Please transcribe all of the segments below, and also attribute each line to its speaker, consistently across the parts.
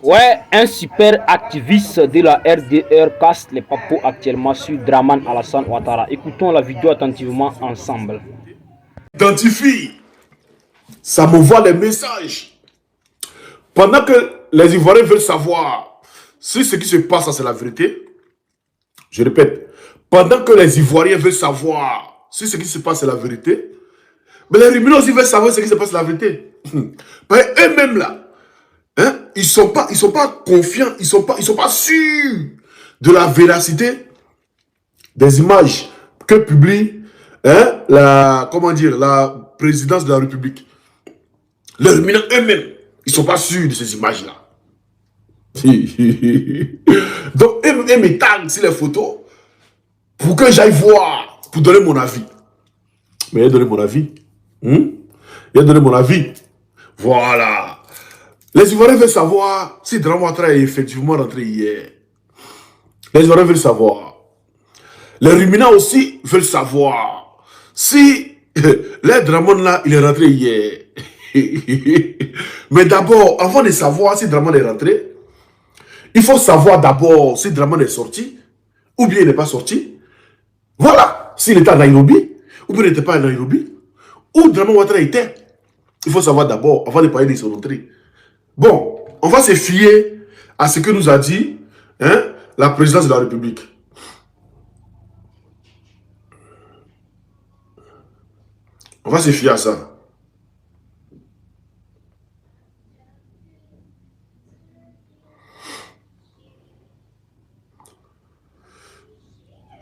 Speaker 1: Ouais, un super activiste de la RDR casse les papos actuellement sur Draman Alassane Ouattara. Écoutons la vidéo attentivement ensemble.
Speaker 2: Identifie, ça m'envoie les messages. Pendant que les Ivoiriens veulent savoir si ce qui se passe, c'est la vérité, je répète, pendant que les Ivoiriens veulent savoir si ce qui se passe, c'est la vérité, mais les Réunions aussi veulent savoir ce qui se passe, c'est la vérité. Eux-mêmes là, hein, ils sont pas confiants, ils sont pas sûrs de la véracité des images que publie, hein, la présidence de la République. Les Réunions eux-mêmes, ils sont pas sûrs de ces images-là. Donc, ils me taguent sur les photos pour que j'aille voir, pour donner mon avis. Mais il a donné mon avis. Il a donné mon avis. Voilà. Les Ivoiriens veulent savoir si Draman Ouattara est effectivement rentré hier. Les Ivoiriens veulent savoir. Les ruminants aussi veulent savoir si le Draman là, il est rentré hier. Mais d'abord, avant de savoir si Draman est rentré, il faut savoir d'abord si Draman est sorti ou bien il n'est pas sorti. Voilà. S'il était à Nairobi ou bien il n'était pas à Nairobi. Où Draman Ouattara était. Il faut savoir d'abord, avant de parler de son entrée. Bon, on va se fier à ce que nous a dit, hein, la présidence de la République. On va se fier à ça.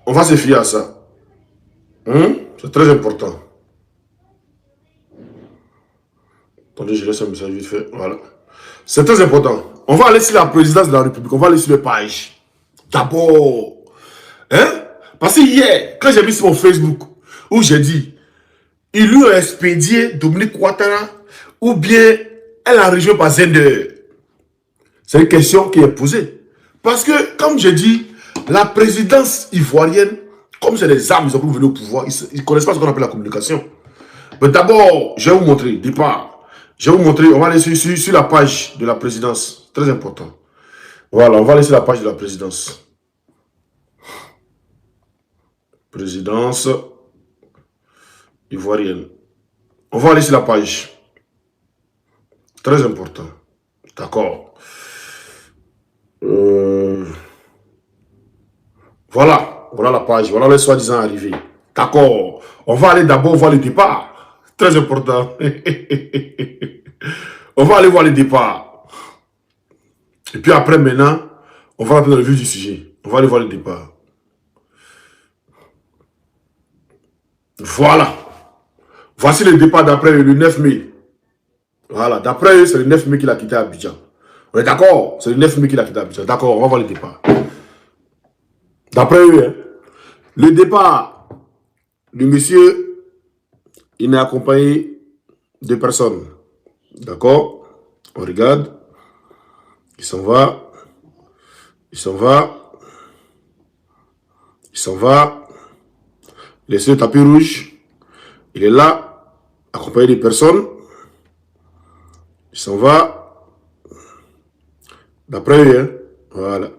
Speaker 2: On va se fier à ça. C'est très important. Attendez, je laisse un message vite fait. Voilà. C'est très important. On va aller sur la présidence de la République. On va aller sur les pages. D'abord. Hein? Parce que hier, quand j'ai mis sur mon Facebook, où j'ai dit, il lui a expédié Dominique Ouattara, ou bien elle a rejoint par Zender. C'est une question qui est posée. Parce que, comme j'ai dit, la présidence ivoirienne, comme c'est des armes, ils ont pu venir au pouvoir, ils ne connaissent pas ce qu'on appelle la communication. Mais d'abord, je vais vous montrer, départ. Je vais vous montrer, on va aller sur la page de la présidence. Très important. Voilà, on va aller sur la page de la présidence. Présidence ivoirienne. On va aller sur la page. Très important. D'accord. Voilà. Voilà la page. Voilà les soi-disant arrivés. D'accord. On va aller d'abord voir le départ. Très important. On va aller voir le départ. Et puis après, maintenant, on va rentrer dans le vif du sujet. On va aller voir le départ. Voilà. Voici le départ d'après le 9 mai. Voilà. D'après eux, c'est le 9 mai qu'il a quitté Abidjan. On est d'accord? C'est le 9 mai qu'il a quitté Abidjan. D'accord, on va voir le départ. D'après eux, hein, le départ du monsieur, il est accompagné de personnes. D'accord? On regarde. Il s'en va. Il s'en va. Il s'en va. Il est sur le tapis rouge. Il est là, accompagné de personnes. Il s'en va. D'après eux, hein? Voilà.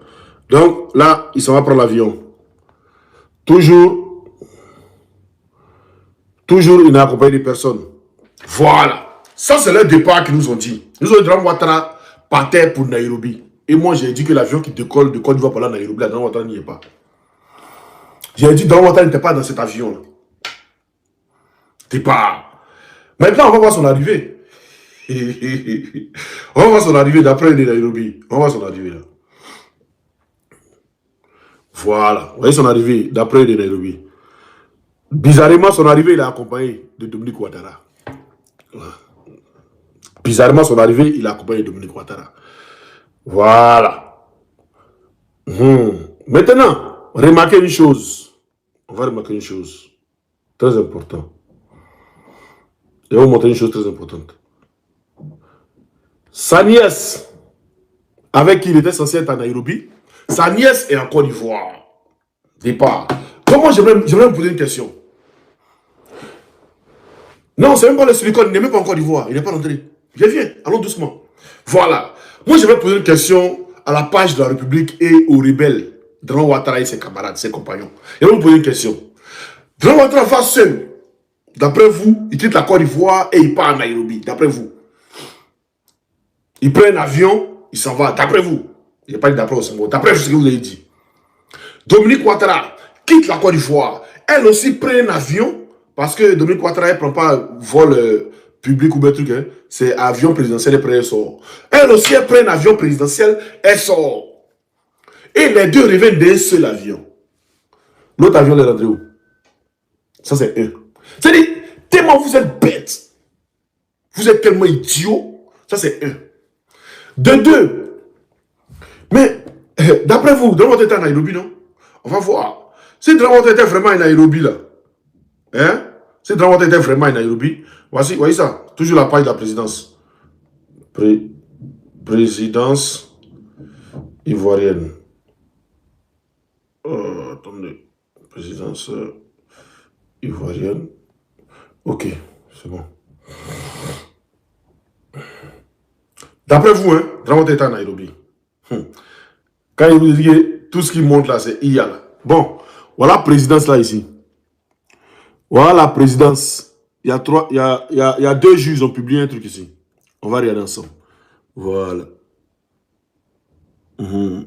Speaker 2: Donc là, il s'en va prendre l'avion. Toujours, il est accompagné de personnes. Voilà. Ça, c'est le départ qu'ils nous ont dit. Nous ont dit Draman Ouattara partait pour Nairobi. Et moi, j'ai dit que l'avion qui décolle de Côte d'Ivoire pour la Nairobi, Draman Ouattara n'y est pas. J'ai dit Draman Ouattara n'était pas dans cet avion-là. Départ. Maintenant, on va voir son arrivée. On va voir son arrivée d'après les Nairobi. On va voir son arrivée là. Voilà. Vous voyez son arrivée d'après les Nairobi. Bizarrement, son arrivée, il est accompagné de Dominique Ouattara. Bizarrement, son arrivée, il est accompagné de Dominique Ouattara. Voilà. Maintenant, remarquez une chose. On va remarquer une chose. Très importante. Je vais vous montrer une chose très importante. Sa nièce, avec qui il était censé être à Nairobi, sa nièce est en Côte d'Ivoire. Départ. Comment j'aimerais me poser une question. Non, c'est même pas le silicone, il n'est même pas en Côte d'Ivoire. Il n'est pas rentré. Je viens, allons doucement. Voilà. Moi, je vais poser une question à la page de la République et aux rebelles, Draman Ouattara et ses camarades, ses compagnons. Je vais vous poser une question. Draman Ouattara va seul. D'après vous, il quitte la Côte d'Ivoire et il part à Nairobi. D'après vous. Il prend un avion, il s'en va. D'après vous. Il n'y a pas dit d'après au Senghor. D'après ce que vous avez dit. Dominique Ouattara quitte la Côte d'Ivoire. Elle aussi prend un avion. Parce que Dominique Ouattara ne prend pas vol public ou bien truc. Hein. C'est avion présidentiel et elle sort. Elle aussi, elle prend un avion présidentiel, elle sort. Et les deux reviennent d'un seul avion. L'autre avion, est rentré où? Ça, c'est un. C'est-à-dire, tellement vous êtes bêtes. Vous êtes tellement idiots. Ça, c'est un. De deux. Mais, d'après vous, Draman Ouattara était à Nairobi, non? On va voir. Si Draman Ouattara était vraiment à Nairobi, là. Hein? Si Draman Ouattara était vraiment à Nairobi, voyez ça. Toujours la page de la présidence. Présidence ivoirienne. Attendez. Présidence ivoirienne. Ok, c'est bon. D'après vous, hein, Draman Ouattara est à Nairobi. Quand il vous dit tout ce qui monte là, c'est IA là. Bon, voilà la présidence là ici. Voilà la présidence. Il y a deux juges, ont publié un truc ici. On va regarder ensemble. Voilà. On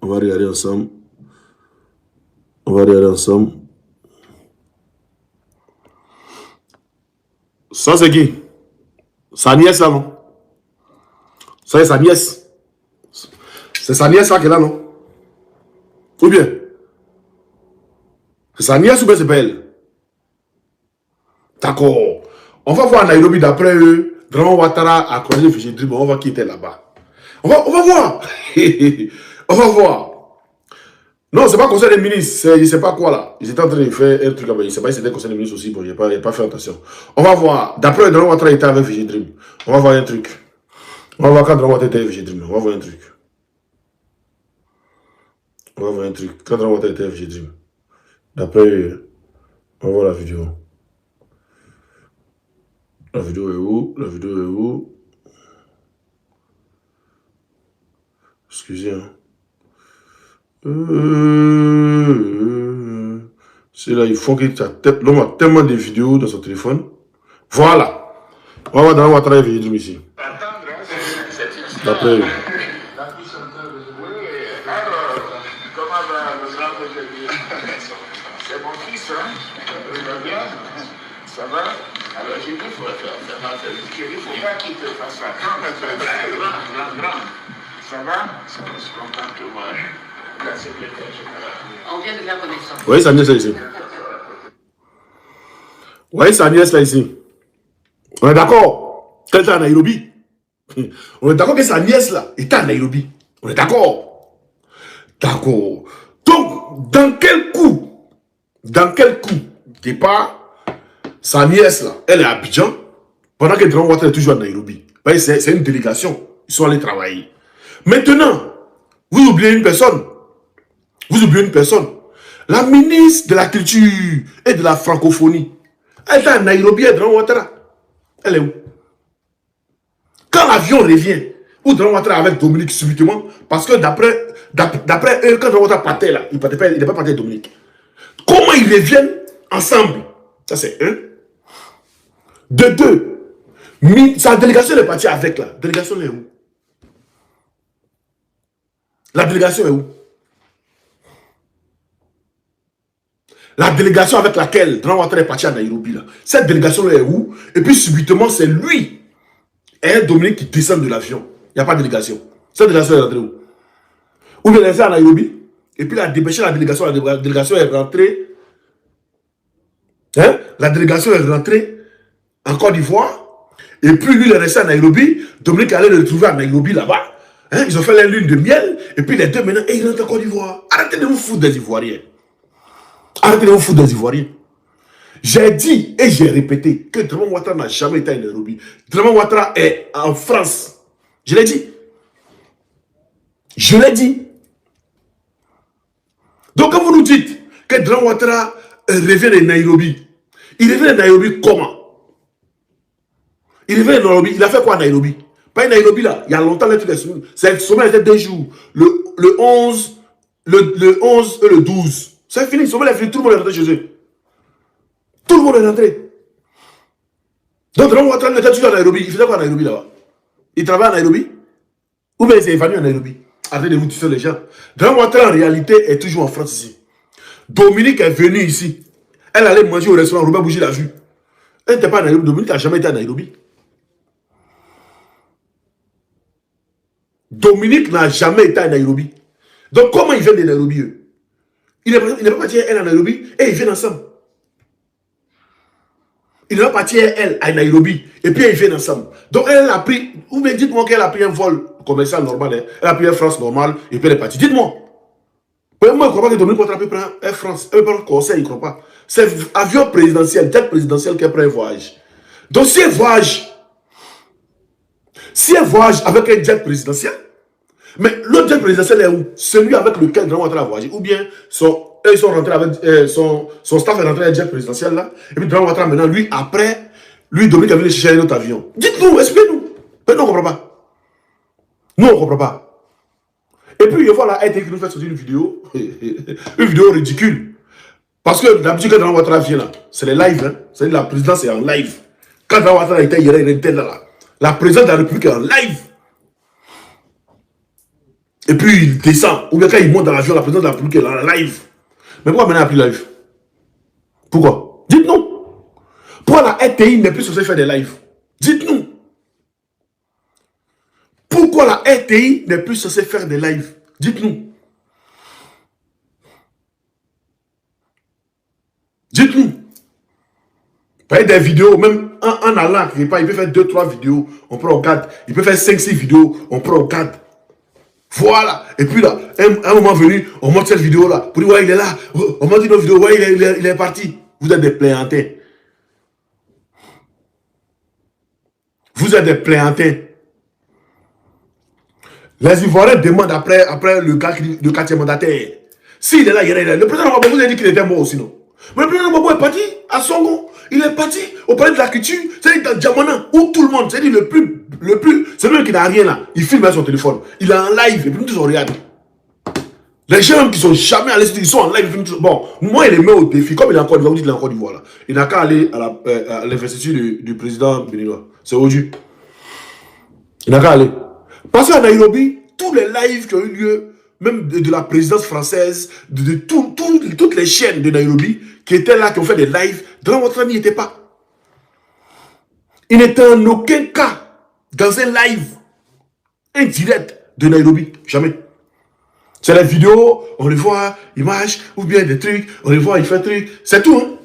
Speaker 2: va regarder ensemble. On va regarder ensemble. Ça, c'est qui? Sa nièce, là, non? Ça, c'est sa nièce. C'est sa nièce, là, qui est là, non? Ou bien? C'est sa nièce ou bien c'est pas elle? D'accord. On va voir Nairobi d'après eux. Draman Ouattara a croisé Fégédrim. On va voir qui était là-bas. On va voir. On va voir. Non, c'est pas conseil des ministres. Je sais pas quoi là. Ils étaient en train de faire un truc là-bas. Je sais pas si c'était conseil des ministres aussi. Bon, il n'y a pas fait attention. On va voir. D'après eux, Draman Ouattara était avec Fégédrim. On va voir un truc. On va voir quand Draman Ouattara était avec Fégédrim. On va voir un truc. On va voir un truc. Quand Draman Ouattara était avec Fégédrim. D'après eux, on va voir la vidéo. La vidéo est où? La vidéo est où? Excusez. Hein. C'est là, il faut qu'il y ait l'homme a tellement de vidéos dans son téléphone. Voilà. On va voir dans Ouattara et ici. D'après.
Speaker 3: C'est mon fils, hein? Ça va? Alors j'ai dit, il faut faire il ne faut pas qu'il te fasse ça. Grand. Ça va? Ça va se contente de moi. La secrétaire générale. On vient de faire connaissance.
Speaker 2: Oui, sa nièce là ici. Oui, sa nièce là ici. On est d'accord qu'elle est à Nairobi. On est d'accord que sa nièce là est à Nairobi. On est d'accord. D'accord. Donc, dans quel coup départ, sa nièce là, elle est à Abidjan, pendant que Draman Ouattara est toujours à Nairobi. C'est une délégation. Ils sont allés travailler. Maintenant, vous oubliez une personne. La ministre de la Culture et de la Francophonie. Elle est à Nairobi et Draman Ouattara. Elle est où? Quand l'avion revient, ou Draman Ouattara avec Dominique subitement, parce que d'après eux, quand Draman Ouattara partait là, il n'est pas parti avec Dominique. Comment ils reviennent ensemble? Ça c'est un. De deux, sa délégation est partie avec là. La délégation est où? La délégation est où? La délégation avec laquelle Draman Ouattara est parti à Nairobi là. Cette délégation est où? Et puis subitement c'est lui et un Dominique qui descend de l'avion. Il n'y a pas de délégation. Cette délégation est rentrée où? Ou bien elle est à Nairobi. Et puis il a dépêché la délégation est rentrée. Hein? La délégation est rentrée en Côte d'Ivoire. Et puis lui il est resté à Nairobi. Dominique allait le retrouver à Nairobi là-bas. Hein? Ils ont fait la lune de miel. Et puis les deux maintenant, et ils rentrent en Côte d'Ivoire. Arrêtez de vous foutre des Ivoiriens. Arrêtez de vous foutre des Ivoiriens. J'ai dit et j'ai répété que Draman Ouattara n'a jamais été à Nairobi. Draman Ouattara est en France. Je l'ai dit. Je l'ai dit. Donc quand vous nous dites que Draman Ouattara revient de Nairobi, il revient de Nairobi comment? Il revient de Nairobi, il a fait quoi à Nairobi? Pas Nairobi là, il y a longtemps, le sommet était 2 jours. Le 11, le 11 et le 12. C'est fini, le sommet est fini, tout le monde est rentré chez eux. Tout le monde est rentré. Donc, Draman Ouattara était toujours à Nairobi. Il faisait quoi à Nairobi là-bas? Il travaille à Nairobi? Ou bien il s'est évanoui à Nairobi? Arrêtez de vous tuer les gens. Draman Ouattara en réalité est toujours en France ici. Dominique est venue ici. Elle allait manger au restaurant, Robert Bougie l'a vu. Elle n'était pas à Nairobi, Dominique n'a jamais été à Nairobi. Dominique n'a jamais été à Nairobi. Donc comment ils viennent de Nairobi eux? Il n'est pas parti elle à Nairobi et ils viennent ensemble. Il n'est pas parti elle à Nairobi et puis ils viennent ensemble. Donc elle a pris, ou bien dites-moi qu'elle a pris un vol commercial normal, hein. Elle a pris Air France normal et puis elle est partie. Dites-moi. Moi je ne crois pas que Dominique Ouattara peut prendre Air France. Elle peut prendre conseil, il ne croit pas. C'est avion présidentiel, jet présidentiel qui prend un voyage. Donc si elle voyage avec un jet présidentiel, mais le jet présidentiel est où? Celui avec lequel Draman Ouattara a voyagé. Ou bien ils sont rentrés avec son staff est rentré avec un jet présidentiel là. Et puis Draman Ouattara maintenant, lui, après, lui, Dominique a venu chercher un autre avion. Dites-nous, expliquez-nous. Mais nous, on ne comprend pas. Nous, on ne comprend pas. Et puis, voilà, RTI qui nous fait sortir une vidéo ridicule. Parce que d'habitude, quand Draman Ouattara vient là, c'est les lives. Hein? C'est la présidence est en live. Quand Draman Ouattara était hier, il était là. La présidence de la République est en live. Et puis il descend. Ou bien quand il monte dans l'avion, la présidence de la République est en live. Mais pourquoi maintenant il n'y a plus live? Pourquoi? Dites-nous. Pourquoi la RTI n'est plus censée faire des lives? Dites-nous. Pourquoi la RTI n'est plus censée faire des lives? Dites-nous. Dites-nous. Vous des vidéos, même en allant, il peut faire 2-3 vidéos, on prend au cadre. Il peut faire 5-6 vidéos, on prend au cadre. Voilà. Et puis là, un moment venu, on monte cette vidéo-là. Pour dire, ouais, il est là. On monte une autre vidéo, ouais, il est parti. Vous êtes des plaiantins. Vous êtes des plaiantins. Les Ivoiriens demandent après le quartier mandataire. S'il est là, il est là. Le président Gbagbo vous a dit qu'il était mort aussi, non? Mais le président Gbagbo est parti à Songo. Il est parti au palais de la culture. C'est dans Djamana, où tout le monde, c'est le plus, c'est même qui n'a rien là. Il filme avec son téléphone. Il est en live et puis nous tous on regarde. Les gens qui sont jamais allés, ils sont en live. Bon, moi il les met au défi. Comme il est encore, vous dites qu'il est encore du voilà. Il n'a qu'à aller à l'investiture du président béninois. C'est aujourd'hui. Il n'a qu'à aller. Parce qu'à Nairobi, tous les lives qui ont eu lieu, même de la présidence française, de toutes les chaînes de Nairobi qui étaient là, qui ont fait des lives, Draman Ouattara n'y était pas. Il n'était en aucun cas dans un live indirect de Nairobi. Jamais. C'est les vidéos, on les voit, images, ou bien des trucs, on les voit, il fait des trucs, c'est tout. Hein?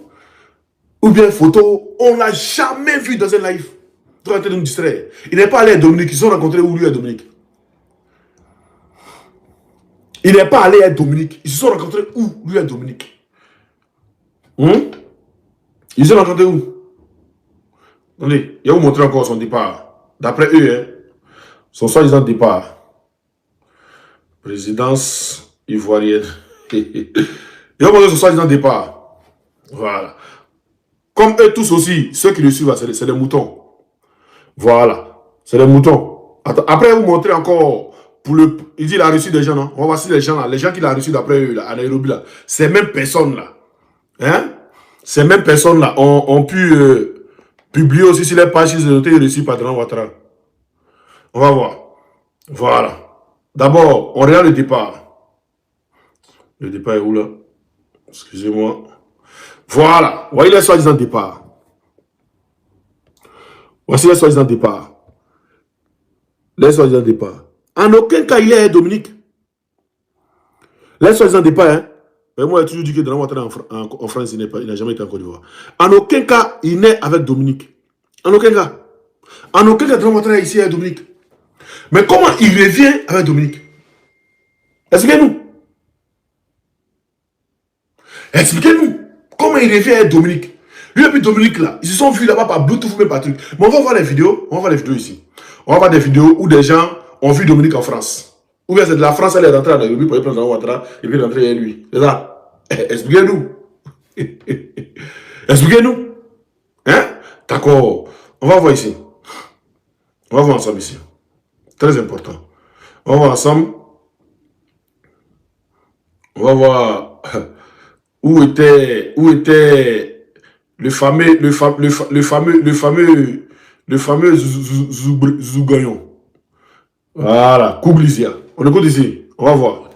Speaker 2: Ou bien photos, on ne l'a jamais vu dans un live. Il est en train de nous distraire. Il n'est pas allé à Dominique, ils se sont rencontrés où lui et Dominique. Il n'est pas allé à Dominique, ils se sont rencontrés où lui et Dominique. Ils se sont rencontrés où? Attendez, il va vous montrer encore son départ. D'après eux, hein, son soi-disant départ. Présidence ivoirienne. Il va vous montrer son soi-disant départ. Voilà. Comme eux tous aussi, ceux qui le suivent, c'est des moutons. Voilà. C'est des moutons. Après, il va vous montrer encore. Il dit qu'il a reçu des gens, non? On va voir si les gens là, les gens qu'il a reçus d'après eux, là, à Nairobi, là, ces mêmes personnes là, hein? Ces mêmes personnes là ont pu publier aussi sur les pages qu'ils ont été reçus par Draman Ouattara. On va voir. Voilà. D'abord, on regarde le départ. Le départ est où là? Excusez-moi. Voilà. Voyez les soi-disant départ. Voici les soi-disant départ. Les soi-disant départ. En aucun cas, il est Dominique. Les soi-disant départ, hein. Mais moi, j'ai toujours dit que Draman Ouattara en France, il n'a jamais été en Côte d'Ivoire. En aucun cas, il naît avec Dominique. En aucun cas. En aucun cas, Draman Ouattara est ici avec Dominique. Mais comment il revient avec Dominique? Expliquez-nous. Expliquez-nous. Comment il revient avec Dominique? Lui et puis Dominique là, ils se sont vus là-bas par Bluetooth ou même par truc. Mais on va voir les vidéos. On va voir les vidéos ici. On va voir des vidéos où des gens ont vu Dominique en France. Ou bien c'est de la France, elle est rentrée à Nairobi pour aller prendre Draman Ouattara et puis rentrer avec lui. C'est ça. Expliquez-nous. Expliquez-nous. Hein? D'accord. On va voir ici. On va voir ensemble ici. Très important. On va voir ensemble. On va voir où était le fameux Zougayon. Voilà, Kouglisia. On écoute ici. On va voir.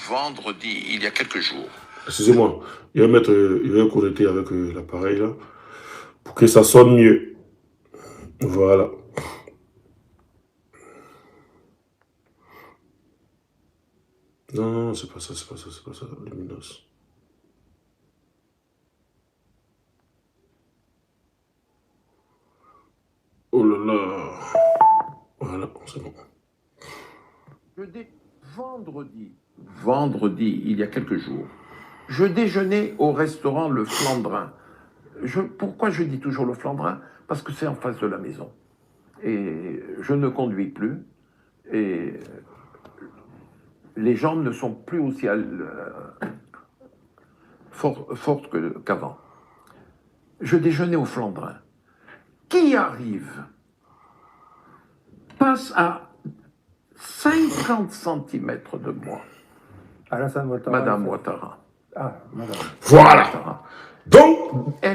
Speaker 3: Vendredi, il y a quelques jours.
Speaker 2: Excusez-moi. Je vais connecter avec l'appareil là. Pour que ça sonne mieux. Voilà. Non, c'est pas ça, Luminos. Oh là là. Voilà, c'est bon.
Speaker 3: Vendredi, il y a quelques jours, je déjeunais au restaurant Le Flandrin. Pourquoi je dis toujours Le Flandrin? Parce que c'est en face de la maison. Et je ne conduis plus. Et les gens ne sont plus aussi fortes qu'avant. Je déjeunais au Flandrin. Qui arrive, passe à 50 cm de moi.
Speaker 4: Alassane Ouattara.
Speaker 3: Madame Ouattara.
Speaker 4: Ah, madame.
Speaker 2: Voilà.
Speaker 3: Ouattara.
Speaker 2: Donc,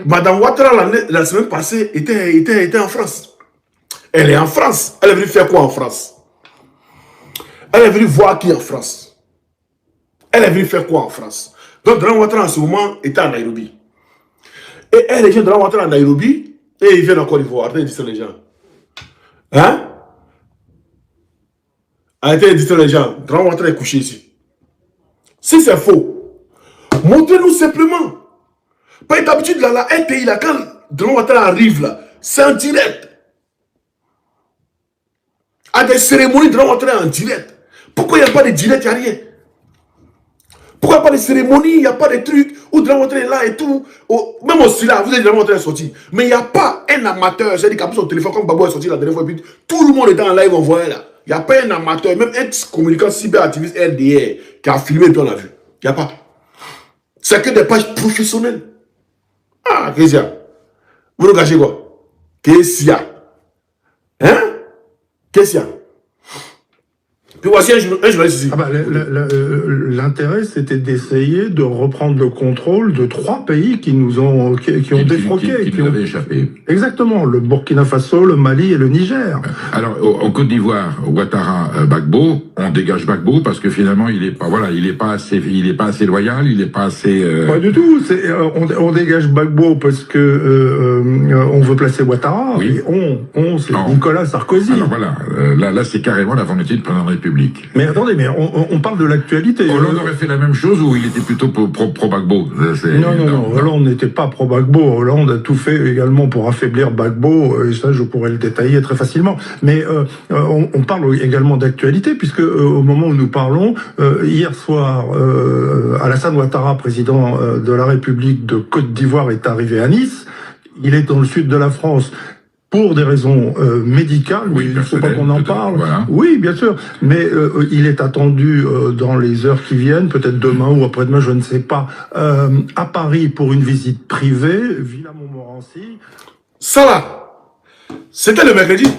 Speaker 2: Madame Ouattara, la semaine passée, était en France. Elle est en France. Elle est venue faire quoi en France? Elle est venue voir qui en France? Elle est venue faire quoi en France? Donc, Madame Ouattara, en ce moment, était à Nairobi. Et elle, les gens de Madame Ouattara à Nairobi, et ils viennent en Côte d'Ivoire. Arrêtez de distraire les gens. Hein? Arrêtez de distraire les gens. Madame Ouattara est couché ici. Si c'est faux, montrez-nous simplement. Pas d'habitude, là, un pays, là, quand Madame Ouattara arrive, là, c'est en direct. À des cérémonies, Madame Ouattara est en direct. Pourquoi il n'y a pas de direct, il n'y a rien? Pourquoi pas de cérémonie, il n'y a pas de trucs où Madame Ouattara est là et tout. Même au Silla, vous avez dit Madame Ouattara est sorti. Mais il n'y a pas un amateur, c'est-à-dire qu'il a pris son téléphone comme Babo est sorti la dernière fois, et puis tout le monde est en live, on voit là. Il n'y a pas un amateur, même un communicant cyberactiviste RDR qui a filmé et puis on l'a vu. Il n'y a pas. C'est que des pages professionnelles. Ah, qu'est-ce qu'il y a? Vous nous gâchez quoi? Qu'est-ce qu'il y a? Hein? Qu'est-ce qu'il y a? Puis voici un journaliste ici.
Speaker 4: Ah bah, l'intérêt, c'était d'essayer de reprendre le contrôle de 3 pays qui nous ont, qui ont défroqué.
Speaker 5: Qui nous avaient échappé.
Speaker 4: Exactement, le Burkina Faso, le Mali et le Niger.
Speaker 5: Alors, en Côte d'Ivoire, Ouattara, Gbagbo, on dégage Gbagbo parce que finalement, il est pas assez loyal, il est pas assez.
Speaker 4: Pas du tout. On dégage Gbagbo parce que on veut placer Ouattara.
Speaker 5: Oui.
Speaker 4: Et c'est Nicolas Sarkozy.
Speaker 5: Alors voilà, là, c'est carrément la volonté de président de la République.
Speaker 4: Mais attendez, mais on parle de l'actualité.
Speaker 5: Hollande aurait fait la même chose ou il était plutôt pro-Gbagbo?
Speaker 4: Non, Hollande n'était pas pro-Gbagbo. Hollande a tout fait également pour affaiblir Gbagbo, et ça, je pourrais le détailler très facilement. Mais on parle également d'actualité, puisque au moment où nous parlons, hier soir, Alassane Ouattara, président de la République de Côte d'Ivoire, est arrivé à Nice. Il est dans le sud de la France. Pour des raisons médicales,
Speaker 5: oui,
Speaker 4: il ne faut pas qu'on en parle.
Speaker 5: Voilà.
Speaker 4: Oui, bien sûr, mais il est attendu dans les heures qui viennent, peut-être demain ou après-demain, je ne sais pas, à Paris pour une visite privée, Villa Montmorency.
Speaker 2: Ça là, c'était le mercredi.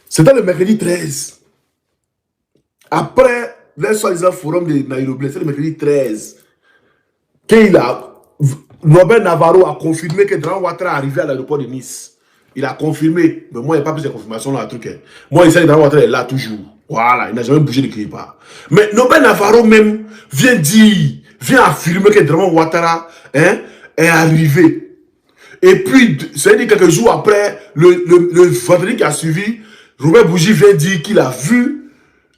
Speaker 2: C'était le mercredi 13. Après le soi-disant forum de Nairobi, c'est le mercredi 13. Robert Navarro a confirmé que Dramane Ouattara est arrivé à l'aéroport de Nice. Il a confirmé. Mais moi, il n'y a pas plus de confirmation dans le truc. Moi, il sait que Dramane Ouattara est là toujours. Voilà, il n'a jamais bougé de quelque part. Mais Robert Navarro même vient affirmer que Dramane Ouattara est arrivé. Et puis, c'est-à-dire quelques jours après, le vendredi qui a suivi, Robert Bougie vient dire qu'il a vu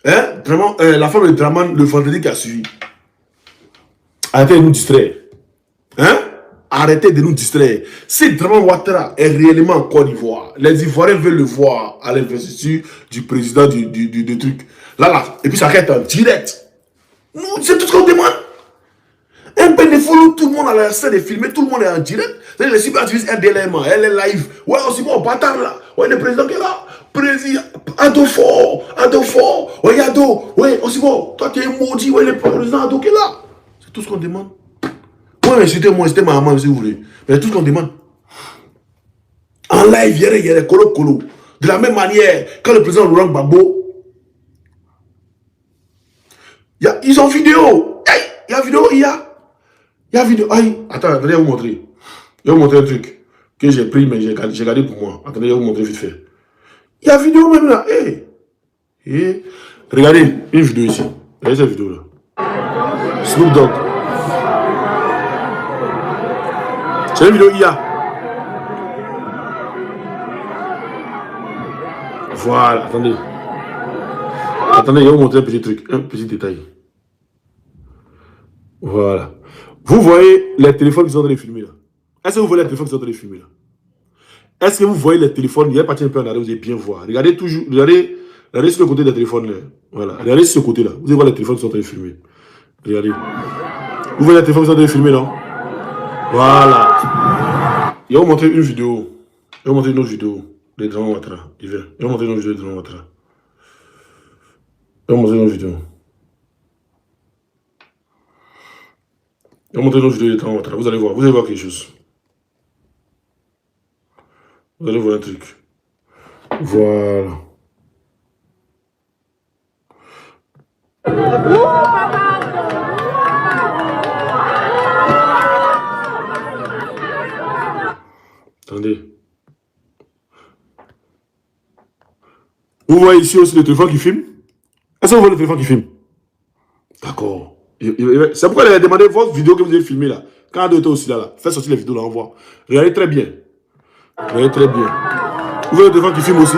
Speaker 2: la femme de Dramane le vendredi qui a suivi. Arrêtez de nous distraire. Arrêtez de nous distraire. Si Dramane Ouattara est réellement en Côte d'Ivoire, les Ivoiriens veulent le voir à l'investiture du président du truc. Là. Et puis ça va être en direct. C'est tout ce qu'on demande. Un peu de follow, tout le monde a la scène de filmer, tout le monde est en direct. C'est les cyberactivistes RDLM, elle est live. Ouais, aussi bon, bâtard là. Ouais, le président qui est là. Président, Adolfo. Ouais, Ado. Ouais, aussi bon, toi tu es maudit. Ouais, le président Ado qui est là. C'est tout ce qu'on demande. Ouais, c'était ma maman, si vous voulez. Mais c'est tout ce qu'on demande. En live, il y a colo. De la même manière, quand le président Laurent Gbagbo, ils ont vidéo. Il y a vidéo, il y a vidéo. Aïe, attends, attendez, je vais vous montrer. Je vais vous montrer un truc que j'ai pris, mais j'ai gardé pour moi. Attendez, je vais vous montrer vite fait. Il y a vidéo même là. Regardez, une vidéo ici. Regardez cette vidéo là. Snoop Dogg. C'est une vidéo IA. Voilà, attendez. Attendez, je vais vous montrer un petit truc, un petit détail. Voilà. Vous voyez les téléphones qui sont en train de filmer là. Est-ce que vous voyez les téléphones qui sont en train de filmer là? Est-ce que vous voyez les téléphones? Il y a parti un peu en arrière, vous allez bien voir. Regardez toujours, regardez sur le côté des téléphones là. Voilà. Regardez sur ce côté là. Vous allez voir les téléphones qui sont en train de filmer. Regardez. Vous voyez les téléphones qui sont en train de filmer là? Voilà. Je vais vous montrer une vidéo. Je vais vous montrer une autre vidéo de Draman Ouattara. Je vais vous montrer une autre vidéo de Draman Ouattara. Je vais vous montrer une autre vidéo. Je vais vous montrer une autre vidéo de Draman Ouattara. Vous allez voir quelque chose. Vous allez voir un truc. Voilà. Attendez. Vous voyez ici aussi le téléphone qui filme? Est-ce que vous voyez le téléphone qui filme? D'accord. C'est pourquoi il a demandé votre vidéo que vous avez filmée là. Quand Ado était aussi là, faites sortir les vidéos là, on voit. Regardez très bien. Regardez très bien. Vous voyez le téléphone qui filme aussi?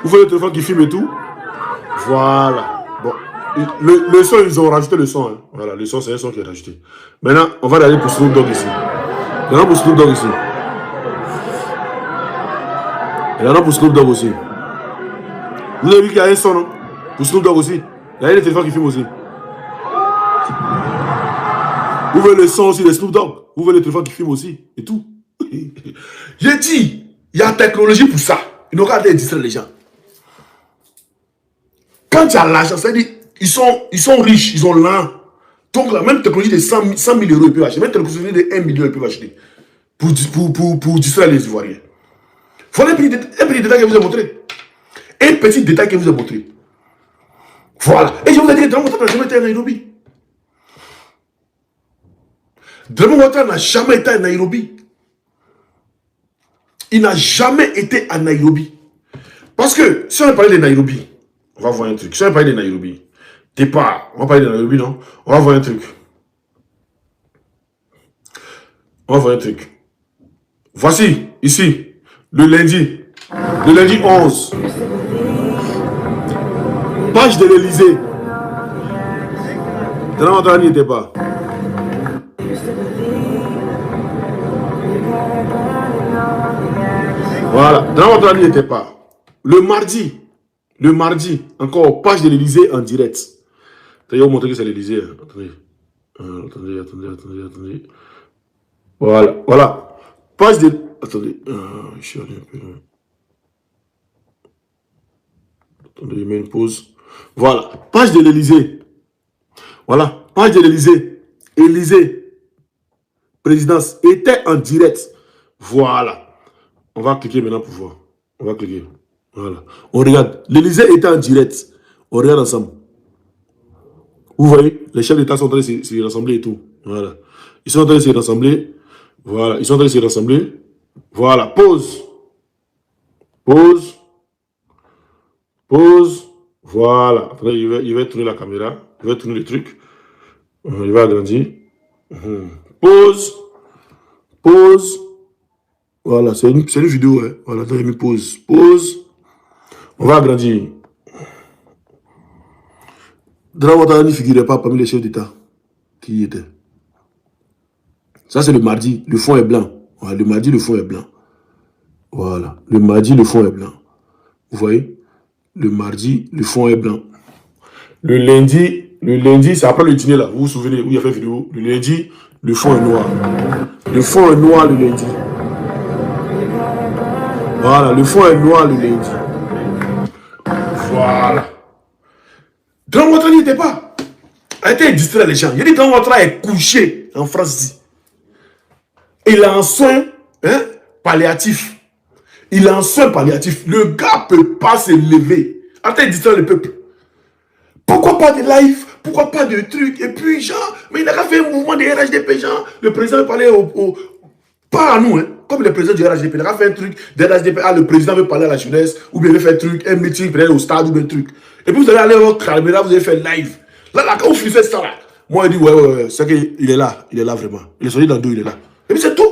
Speaker 2: Vous voyez le téléphone qui filme et tout? Voilà. Bon. Le son, ils ont rajouté le son. Hein. Voilà, le son, c'est un son qui est rajouté. Maintenant, on va aller pour Snoop Dogg ici. Maintenant, pour Snoop Dogg ici. Et maintenant, pour Snoop Dogg aussi. Vous avez vu qu'il y a un son, non? Pour Snoop Dogg aussi. Il y a le téléphone qui filme aussi. Vous voyez le son aussi de Snoop Dogg. Vous voyez le téléphone qui filme aussi. Et tout. J'ai dit, il y a technologie pour ça. Ils n'ont qu'à aller distraire les gens. Quand tu as l'argent, c'est-à-dire, ils sont riches, ils ont l'argent. Donc la même technologie de 100 000 euros, ils peuvent acheter. Même technologie de 1 million, ils peuvent acheter. Pour distraire les Ivoiriens. Voilà un petit détail que je vous ai montré. Un petit détail que je vous ai montré. Voilà. Et je vous ai dit que Draman Ouattara n'a jamais été à Nairobi. Draman Ouattara n'a jamais été à Nairobi. Il n'a jamais été à Nairobi. Parce que si on parle de Nairobi, on va voir un truc. Si on parle de Nairobi, t'es pas. On va parler de Nairobi, non? On va voir un truc. On va voir un truc. Voici, ici, le lundi 11. Page de l'Élysée. Draman Ouattara n'y était pas. Voilà, Draman Ouattara n'y était pas. Le mardi, encore, page de l'Élysée en direct. Je vais vous montrer que c'est l'Élysée. Attendez. Voilà. Page de... Attendez, je suis allé un peu... Attendez, je mets une pause. Voilà, page de l'Élysée. Voilà, page de l'Élysée. Élysée, présidence, était en direct. Voilà. On va cliquer maintenant pour voir. On va cliquer. Voilà. On regarde. L'Élysée était en direct. On regarde ensemble. Vous voyez, les chefs d'État sont en train de se rassembler et tout. Voilà. Ils sont en train de se rassembler. Voilà. Ils sont en train de se rassembler. Voilà. Pause. Voilà. Après, il va tourner la caméra. Il va tourner le truc. Il va agrandir. Pause. Voilà, c'est une vidéo. Hein. Voilà, j'ai mis pause. On va agrandir. Draman Ouattara ne figurait pas parmi les chefs d'État qui y étaient. Ça, c'est le mardi. Le fond est blanc. Voilà, le mardi, le fond est blanc. Voilà. Le mardi, le fond est blanc. Vous voyez? Le mardi, le fond est blanc. Le lundi, c'est après le dîner là. Vous vous souvenez où il y a fait vidéo? Le lundi, le fond est noir. Le fond est noir le lundi. Voilà, le fond est noir le lundi. Voilà. Draman Ouattara n'y était pas. A été distrait les gens. Il a dit Draman Ouattara est couché en France. Il est en soins palliatifs. Il est en soins palliatifs. Le gars ne peut pas se lever. Attends, il distrait le peuple. Pourquoi pas de live? Pourquoi pas de trucs? Et puis, genre, mais il a fait un mouvement de RHDP, genre. Le président veut parler pas à nous, hein. Comme le président du RHDP, il a fait un truc de RHDP. Ah, le président veut parler à la jeunesse, ou bien il veut faire un truc, un meeting, peut-être au stade, ou bien un truc. Et puis vous allez aller au Caméra, vous allez faire live. Là, quand vous finissez ça, là, moi, il dit, ouais, c'est qu'il est là vraiment. Il est sorti dans le dos, il est là. Et puis c'est tout.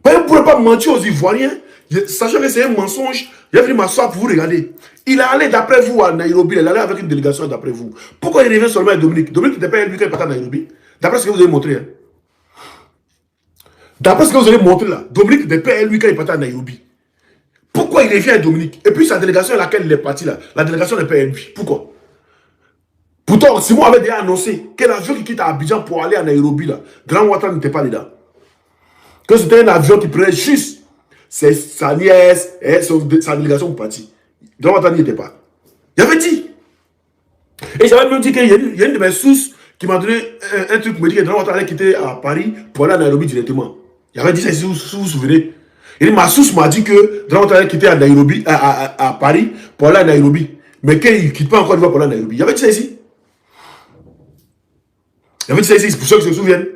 Speaker 2: Mais vous ne pouvez pas mentir aux Ivoiriens, sachant que c'est un mensonge. Il est venu m'asseoir pour vous regarder. Il est allé d'après vous à Nairobi, il est allé avec une délégation d'après vous. Pourquoi il revient seulement à Dominique? Dominique n'était pas lui quand il partait à Nairobi. D'après ce que vous avez montré. Hein. D'après ce que vous avez montré là, Dominique n'était pas lui quand il partait à Nairobi. Pourquoi il revient à Dominique? Et puis sa délégation à laquelle il est parti là, la délégation n'est pas lui. Pourquoi? Pourtant, Simon avait déjà annoncé que l'avion qui quitte à Abidjan pour aller à Nairobi là, Grand Ouattara n'était pas dedans. Que c'était un avion qui prenait juste sa nièce et sa délégation pour partir. Grand Ouattara n'y était pas. Il avait dit. Et j'avais même dit qu'il y a une de mes sources qui m'a donné un truc pour me dire que Grand Ouattara allait quitter à Paris pour aller à Nairobi directement. Il avait dit ça si vous vous souvenez. Et ma source m'a dit que Grand Ouattara allait quitter à Nairobi, à Paris pour aller à Nairobi. Mais qu'il ne quitte pas encore pour aller à Nairobi. Il avait dit ça ici. Il avait dit ça ici, c'est pour ceux qui se souviennent.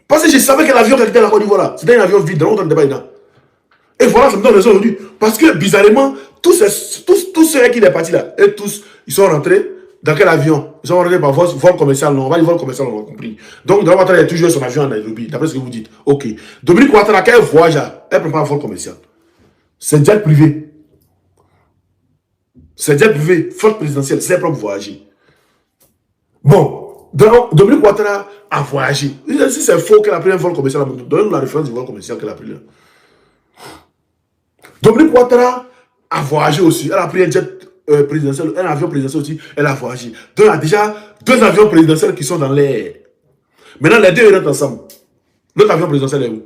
Speaker 2: Parce que je savais que l'avion qui était à la Côte d'Ivoire, c'était un avion vide, on n'était pas dedans. Et voilà, ça me donne raison aujourd'hui. Parce que bizarrement, tous ceux qui sont partis là, et tous, ils sont rentrés dans quel avion? Ils sont rentrés par vol commercial, non, on va dire vol commercial, on a compris. Donc, Grand Ouattara a toujours son avion à Nairobi, d'après ce que vous dites. Ok. Dominique Ouattara, quand elle voyage, elle ne prend pas un vol commercial. C'est jet privé. C'est jet privé, flotte présidentielle, c'est elle pour voyager. Bon. Donc, Dominique Ouattara a voyagé. Si c'est faux qu'elle a pris un vol commercial, donnez-nous la référence du vol commercial qu'elle a pris là. Dominique Ouattara a voyagé aussi. Elle a pris un jet présidentiel, un avion présidentiel aussi. Elle a voyagé. Donc, il y a déjà 2 avions présidentiels qui sont dans l'air. Maintenant, les 2 rentrent ensemble. L'autre avion présidentiel est où?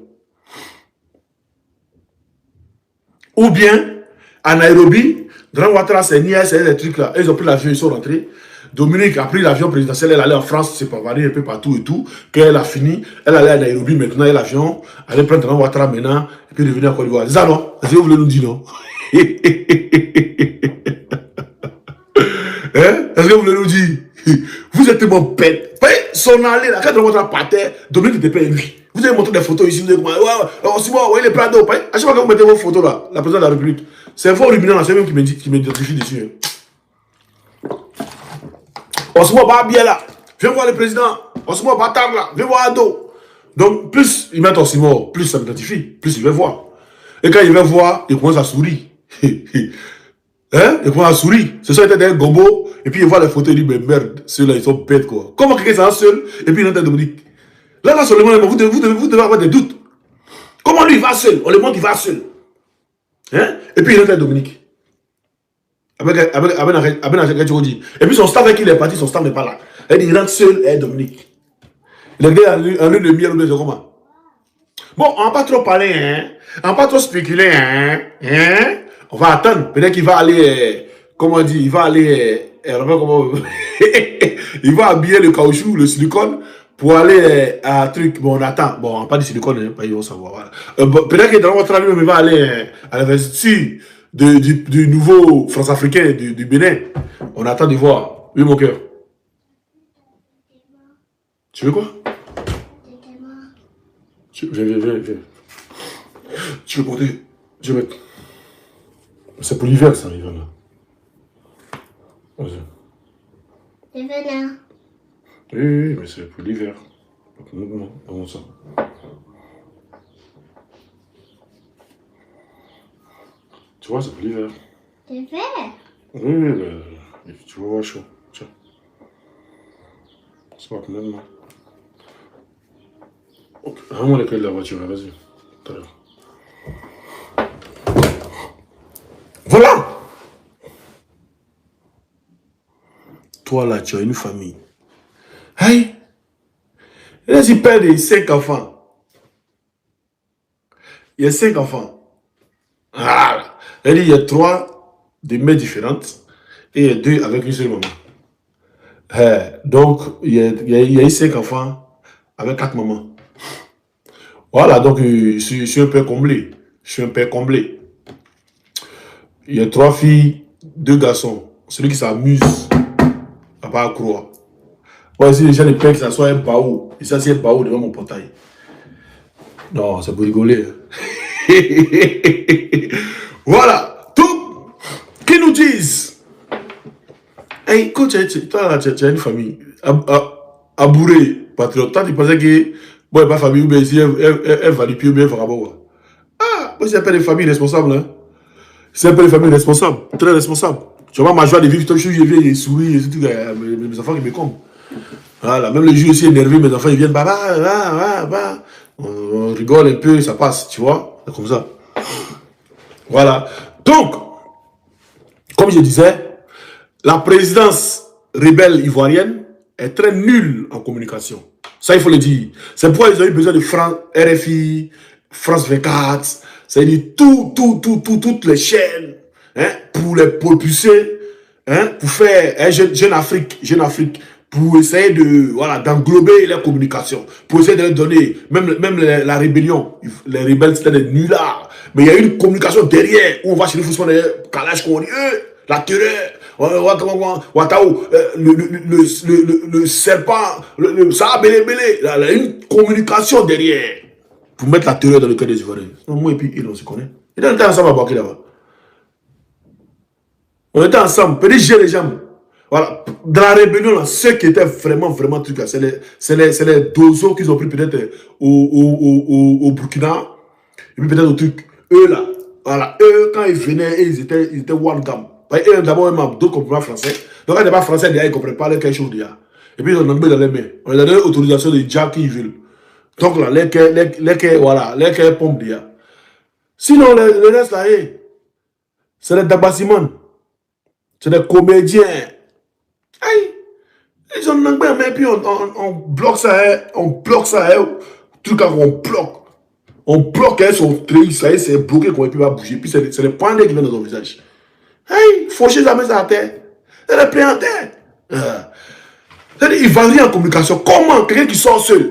Speaker 2: Ou bien, à Nairobi, Grand Ouattara, c'est Nia, c'est des trucs là. Ils ont pris l'avion, ils sont rentrés. Dominique a pris l'avion présidentiel, elle allait en France, c'est pas varié un peu partout et tout. Quand elle a fini, elle allait à Nairobi, maintenant elle a l'avion, elle allait prendre Grand Ouattara maintenant, et puis revenir à Côte d'Ivoire. C'est ça non? Est-ce que vous voulez nous dire non? Hein? Est-ce que vous voulez nous dire? Vous êtes tellement bête. Son allée là, quand Grand Ouattara partait, Dominique n'était pas lui. Vous avez montré des photos ici, vous avez dit, ouais, Simon, vous voyez les plats d'eau. À chaque fois que vous mettez vos photos là, la présidente de la République, c'est un faux ruminant là, c'est même qui m'identifie dessus. Hein. Osmo va bien là, viens voir le président. Osmo va tard là, viens voir Ado. Donc, plus il met Osmo, plus ça m'identifie, plus il va voir. Et quand il va voir, il commence à sourire. Hein? Il commence à sourire. C'est ça, il était un gombo. Et puis il voit les photos, il dit, mais merde, ceux-là, ils sont bêtes quoi. Comment quelqu'un s'en seul, et puis il entend Dominique. Là, seulement, vous devez avoir des doutes. Comment lui, il va seul? On le montre, il va seul. Hein? Et puis il entend Dominique. Et puis son staff avec qui il est parti, son staff n'est pas là. Il rentre seul et Dominique. Il est en lune de miel ou de comment. Bon, on va pas trop parler, hein. On va pas trop spéculer, hein. On va attendre. Peut-être qu'il va aller, comment on dit, il va aller, il va habiller le caoutchouc, le silicone, pour aller à un truc. Bon, on attend. Bon, on va pas dit silicone, hein, ils vont savoir. Voilà. Peut-être que dans votre avis, il va aller à l'investiture du nouveau France-Africain du Bénin. On attend de voir. Oui, mon cœur. Tu veux quoi? Viens. Tu veux porter? Je vais mettre. C'est pour l'hiver, ça, l'hiver là. Vas-y.
Speaker 6: L'hiver là.
Speaker 2: Oui, mais c'est pour l'hiver. Comment ça? Tu vois, c'est pour l'hiver.
Speaker 6: L'hiver?
Speaker 2: Oui, mais tu vas voir chaud. Tiens. C'est pas pour maintenant. Ok, rends-moi les clés de la voiture, vas-y. Tout à l'heure. Voilà! Toi là, tu as une famille. Hey! Là, il perd des 5 enfants. Il y a 5 enfants. Ah! Il y a 3 de mères différentes et il y a 2 avec une seule maman. Donc, il y a eu 5 enfants avec 4 mamans. Voilà, donc je suis un peu comblé. Je suis un peu comblé. Il y a 3 filles, 2 garçons. Celui qui s'amuse, à pas croire. Moi, si les gens ne payent que ça soit un baou, et ça c'est un baou devant mon portail. Non, c'est pour rigoler. Voilà. Tout. Qui nous disent. Hey, quand tu as une famille, à bourrer, patriote, toi tu pensais que, bon, pas famille, ou bien ici, elle va du pied, ou bien elle va voir. Ah, moi, c'est un peu des familles responsables. Hein. C'est un peu des familles responsables, très responsables. Tu vois ma joie de vivre, je viens et souris, et tout, mes enfants qui me comptent. Voilà, même les jours aussi énervés, mes enfants ils viennent, on rigole un peu, ça passe, tu vois, c'est comme ça. Voilà. Donc, comme je disais, la présidence rebelle ivoirienne est très nulle en communication. Ça, il faut le dire. C'est pourquoi ils ont eu besoin de RFI, France 24, c'est-à-dire toutes les chaînes, hein, pour les propulser, hein, pour faire Jeune Afrique, pour essayer de, voilà, d'englober les communications, pour essayer de leur donner, même la rébellion, les rebelles c'était des nullards, mais il y a une communication derrière, où on va chez les Foussons, les Kalash, la terreur, Watao, le serpent, ça a belé, il y a une communication derrière, pour mettre la terreur dans le cœur des Ivoiriens. Moi et puis, on se connaît. Et on était ensemble à Baké là-bas. On était ensemble, peut-être j'ai les jambes. Voilà, dans la rébellion, là, ceux qui étaient vraiment trucs, c'est les dozos qu'ils ont pris peut-être au Burkina, et puis peut-être au truc. Eux là, voilà, eux, quand ils venaient, ils étaient one gam. D'abord, ils ont d'autres comprennent pas français. Donc, quand ils ne pas français, ils ne comprennent pas quelque chose déjà. Et puis, ils ont donné dans les mains. On leur a donné l'autorisation de Jack qui veulent. Donc là, les pompes déjà. Sinon, le reste là, c'est des Dabasimans. C'est des comédiens. Aïe, ils ont un peu, mais puis on bloque ça, tout cas on bloque son trait, ça c'est bloqué qu'on ne peut pas bouger, puis c'est les points qui viennent dans ton visage. Hey, faucher la main sur la terre, c'est les pieds en terre. C'est-à-dire, il varie en communication. Comment quelqu'un qui sort seul,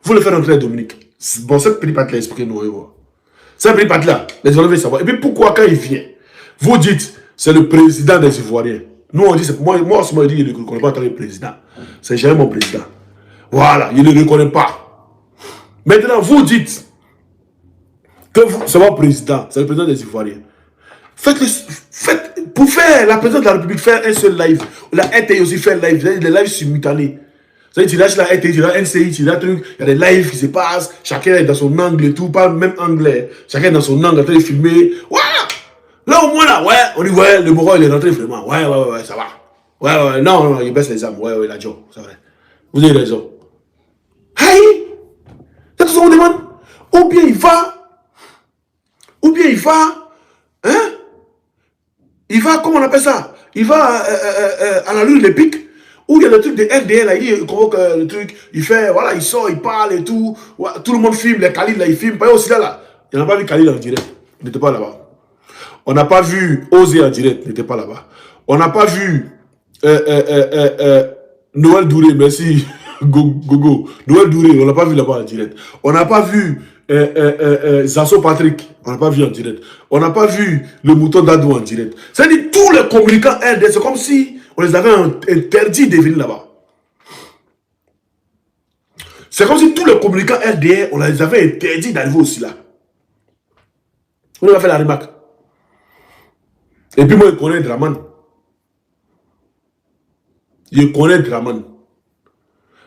Speaker 2: vous le faites entrer à Dominique. Bon, cette petite partie-là, expliquez-nous. Cette petite partie-là, les gens veulent savoir. Et puis pourquoi quand il vient, vous dites, c'est le président des Ivoiriens. Nous, on dit, moi, je dis, il ne reconnaît pas en tant que président. C'est jamais mon président. Voilà, il ne le reconnaît pas. Maintenant, vous dites que c'est mon président, c'est le président des Ivoiriens. Faites, pour faire la présidence de la République, faire un seul live. La RTI aussi fait live, des lives simultanés. C'est-à-dire, tu lâches la RTI, tu lâches la NCI, tu lâches un truc, il y a des lives qui se passent, chacun est dans son angle et tout, pas même anglais. Chacun est dans son angle en train de filmer. Voilà! Là, au moins, là, ouais, on dit, ouais, le Moro, il est rentré vraiment. Ouais, ça va. Ouais, non, il baisse les armes. Ouais, il a dit, c'est vrai. Vous avez raison. Hey! C'est tout ce qu'on demande. Ou bien il va, hein? Il va, comment on appelle ça? Il va à la lune des pics, où il y a le truc de RDL, là, il convoque le truc, il fait, voilà, il sort, il parle et tout. Tout le monde filme, les Khalid, là, ils filment. Pas aussi là. Il n'a pas vu Khalid en direct. Il n'était pas là-bas. On n'a pas vu Osé en direct, il n'était pas là-bas. On n'a pas vu Noël Douré, merci, Gogo. Noël Douré, on n'a pas vu là-bas en direct. On n'a pas vu Zasso Patrick, on n'a pas vu en direct. On n'a pas vu le mouton d'Adou en direct. C'est-à-dire tous les communicants RD, c'est comme si on les avait interdit de venir là-bas. C'est comme si tous les communicants RD, on les avait interdit d'arriver aussi là. On a fait la remarque. Et puis moi, je connais Draman. Je connais Draman.